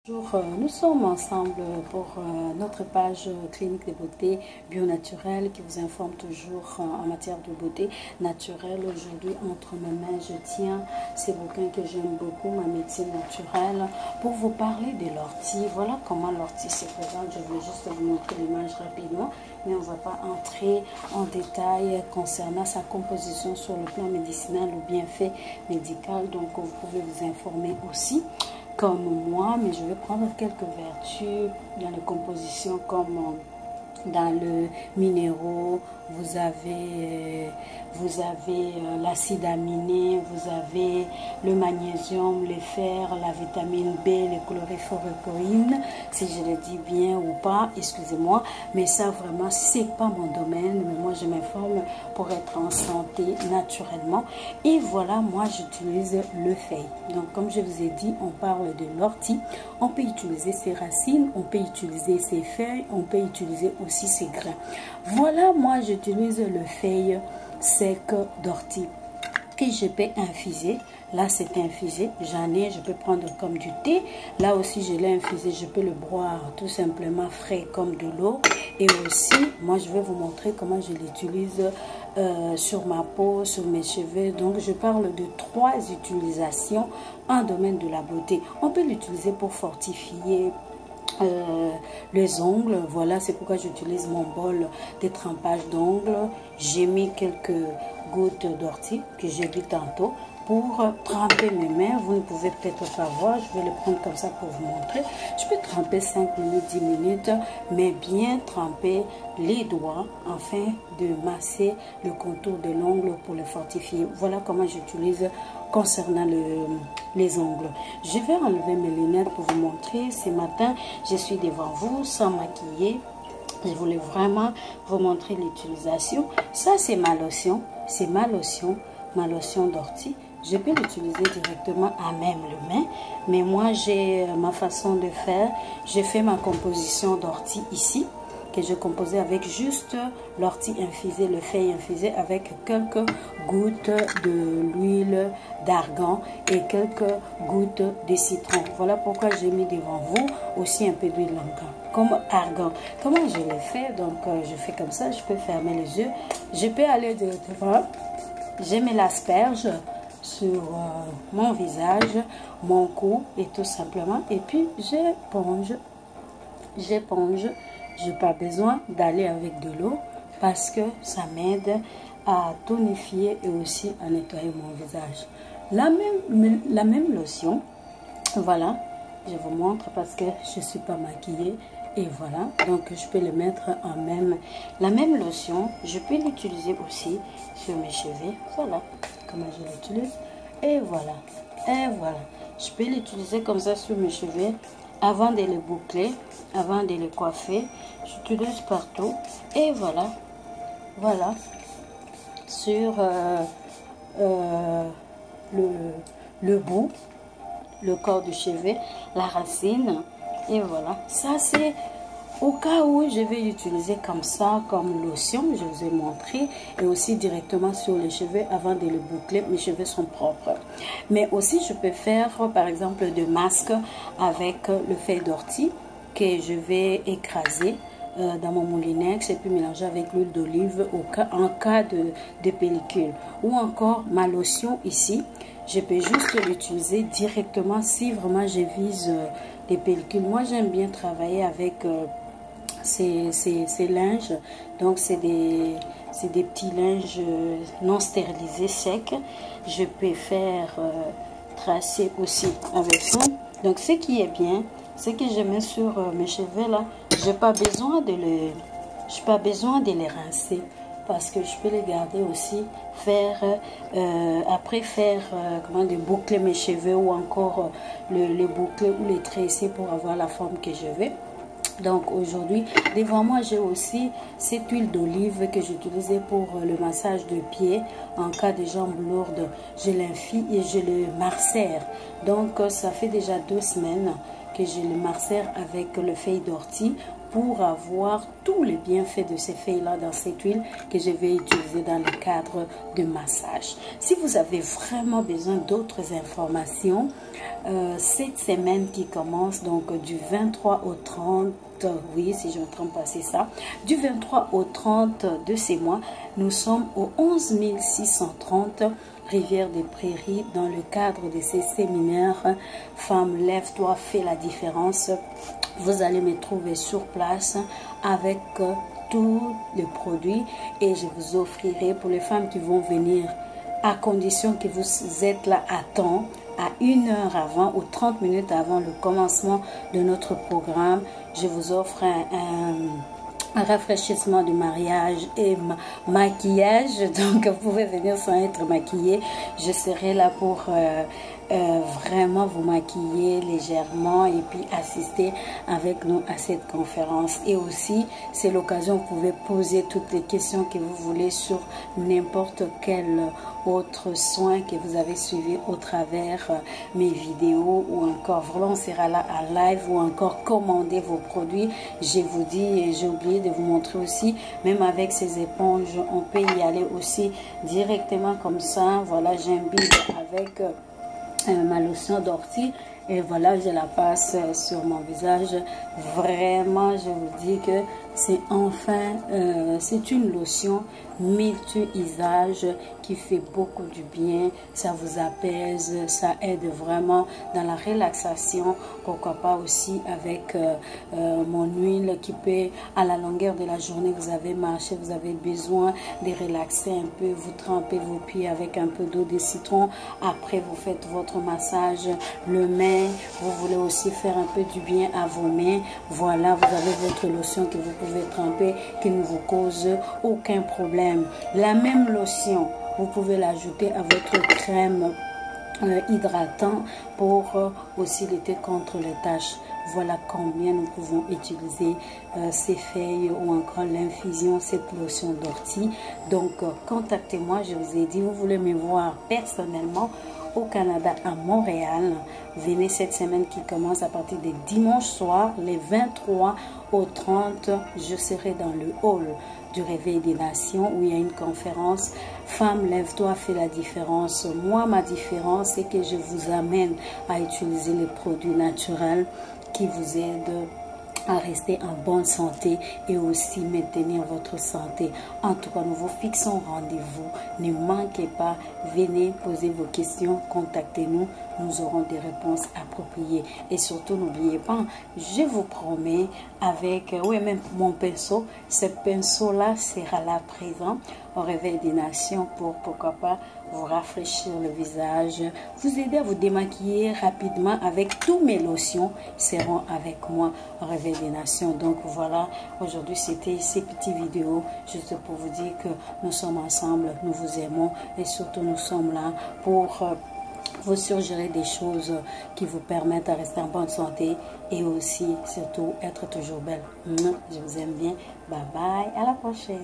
Bonjour, nous sommes ensemble pour notre page clinique de beauté bio naturelle qui vous informe toujours en matière de beauté naturelle. Aujourd'hui, entre mes mains, je tiens ces bouquins que j'aime beaucoup, ma médecine naturelle, pour vous parler de l'ortie. Voilà comment l'ortie se présente. Je voulais juste vous montrer l'image rapidement, mais on ne va pas entrer en détail concernant sa composition sur le plan médicinal ou bienfait médical. Donc, vous pouvez vous informer aussi comme moi, mais je vais prendre quelques vertus dans les compositions comme dans le minéraux, vous avez l'acide aminé, vous avez le magnésium, le fer, la vitamine B, les chloréphorécoïnes, si je le dis bien ou pas, excusez-moi, mais ça vraiment c'est pas mon domaine, mais moi je m'informe pour être en santé naturellement. Et voilà, moi j'utilise le feuille. Donc comme je vous ai dit, on parle de l'ortie, on peut utiliser ses racines, on peut utiliser ses feuilles, on peut utiliser aussi ses grains. Voilà, moi j'utilise le feuille sec d'ortie que je peux infuser. Là c'est infusé, j'en ai, je peux prendre comme du thé. Là aussi je l'ai infusé, je peux le boire tout simplement frais comme de l'eau. Et aussi, moi je vais vous montrer comment je l'utilise sur ma peau, sur mes cheveux. Donc je parle de 3 utilisations en domaine de la beauté. On peut l'utiliser pour fortifier les ongles. Voilà, c'est pourquoi j'utilise mon bol de trempage d'ongles. J'ai mis quelques gouttes d'ortie que j'ai vu tantôt pour tremper mes mains. Vous ne pouvez peut-être pas voir, je vais le prendre comme ça pour vous montrer. Je peux tremper 5 minutes, 10 minutes, mais bien tremper les doigts afin de masser le contour de l'ongle pour le fortifier. Voilà comment j'utilise concernant les ongles. Je vais enlever mes lunettes pour vous montrer. Ce matin, je suis devant vous sans maquiller. Je voulais vraiment vous montrer l'utilisation. Ça, c'est ma lotion. C'est ma lotion d'ortie. Je peux l'utiliser directement à même le main. Mais moi, j'ai ma façon de faire. J'ai fait ma composition d'ortie ici, que je composais avec juste l'ortie infusée, le feuille infusé avec quelques gouttes de l'huile d'argan et quelques gouttes de citron. Voilà pourquoi j'ai mis devant vous aussi un peu d'huile d'argan. Comme argan. Comment je l'ai fait? Donc je fais comme ça, je peux fermer les yeux. Je peux aller directement. J'ai mis l'asperge sur mon visage, mon cou et tout simplement. Et puis j'éponge. Je n'ai pas besoin d'aller avec de l'eau parce que ça m'aide à tonifier et aussi à nettoyer mon visage. La même lotion, voilà, je vous montre parce que je ne suis pas maquillée. Et voilà, donc je peux le mettre en même. La même lotion, je peux l'utiliser aussi sur mes cheveux. Voilà comment je l'utilise. Et voilà, je peux l'utiliser comme ça sur mes cheveux avant de les boucler, avant de les coiffer. J'utilise partout. Et voilà, sur le bout, le corps du cheveu, la racine. Et voilà, ça c'est au cas où je vais l'utiliser comme ça, comme lotion, je vous ai montré, et aussi directement sur les cheveux avant de les boucler. Mes cheveux sont propres. Mais aussi je peux faire par exemple des masques avec le feuille d'ortie que je vais écraser dans mon moulinex et puis mélanger avec l'huile d'olive en cas de pellicule. Ou encore ma lotion ici, je peux juste l'utiliser directement si vraiment je vise des pellicules. Moi j'aime bien travailler avec ces linges, donc c'est des petits linges non stérilisés secs. Je peux faire tracer aussi avec ça. Donc ce qui est bien, c'est que je mets sur mes cheveux là, j'ai pas besoin de les rincer parce que je peux les garder aussi, après faire comment de boucler mes cheveux ou encore les boucler ou les tresser pour avoir la forme que je veux. Donc aujourd'hui, devant moi, j'ai aussi cette huile d'olive que j'utilisais pour le massage de pieds en cas de jambes lourdes. Je l'infuse et je le macère. Donc ça fait déjà 2 semaines que je le macère avec le feuille d'ortie pour avoir tous les bienfaits de ces feuilles-là dans cette huile que je vais utiliser dans le cadre de massage. Si vous avez vraiment besoin d'autres informations, cette semaine qui commence donc du 23 au 30, oui, si je ne me trompe pas, c'est ça, du 23 au 30 de ces mois, nous sommes au 11 630 Rivière des Prairies dans le cadre de ces séminaires Femmes, lève-toi, fais la différence. Vous allez me trouver sur place avec tous les produits et je vous offrirai pour les femmes qui vont venir, à condition que vous êtes là à temps, à 1 heure avant ou 30 minutes avant le commencement de notre programme, je vous offre un rafraîchissement du mariage et maquillage. Donc vous pouvez venir sans être maquillé. Je serai là pour vraiment vous maquiller légèrement et puis assister avec nous à cette conférence. Et aussi, c'est l'occasion, vous pouvez poser toutes les questions que vous voulez sur n'importe quel autre soin que vous avez suivi au travers mes vidéos, ou encore vraiment on sera là à live, ou encore commander vos produits. Je vous dis, et j'ai oublié de vous montrer aussi, même avec ces éponges, on peut y aller aussi directement comme ça. Voilà, j'imbibe avec ma lotion d'ortie et voilà, je la passe sur mon visage. Vraiment, je vous dis que c'est enfin, c'est une lotion multi-usage qui fait beaucoup du bien. Ça vous apaise, ça aide vraiment dans la relaxation. Pourquoi pas aussi avec mon huile qui peut, à la longueur de la journée, vous avez marché, vous avez besoin de relaxer un peu, vous trempez vos pieds avec un peu d'eau de citron. Après, vous faites votre massage, le main. Vous voulez aussi faire un peu du bien à vos mains. Voilà, vous avez votre lotion que vous pouvez tremper, qui ne vous cause aucun problème. La même lotion, vous pouvez l'ajouter à votre crème hydratant pour aussi lutter contre les taches. Voilà combien nous pouvons utiliser ces feuilles ou encore l'infusion, cette lotion d'ortie. Donc contactez-moi, je vous ai dit, vous voulez me voir personnellement au Canada, à Montréal. Venez cette semaine qui commence à partir de dimanche soir, les 23 au 30. Je serai dans le hall du Réveil des Nations où il y a une conférence. Femme, lève-toi, fais la différence. Moi, ma différence, c'est que je vous amène à utiliser les produits naturels qui vous aident à rester en bonne santé et aussi maintenir votre santé. En tout cas, nous vous fixons rendez-vous. Ne manquez pas, venez poser vos questions, contactez-nous, nous aurons des réponses appropriées. Et surtout, n'oubliez pas, je vous promets, avec même mon pinceau, ce pinceau-là sera là présent au Réveil des Nations pour, pourquoi pas, vous rafraîchir le visage, vous aider à vous démaquiller rapidement avec tous mes lotions seront avec moi au Réveil des Nations. Donc voilà, aujourd'hui c'était ces petites vidéos juste pour vous dire que nous sommes ensemble, nous vous aimons et surtout nous sommes là pour vous suggérer des choses qui vous permettent de rester en bonne santé et aussi surtout être toujours belle. Je vous aime bien. Bye bye, à la prochaine.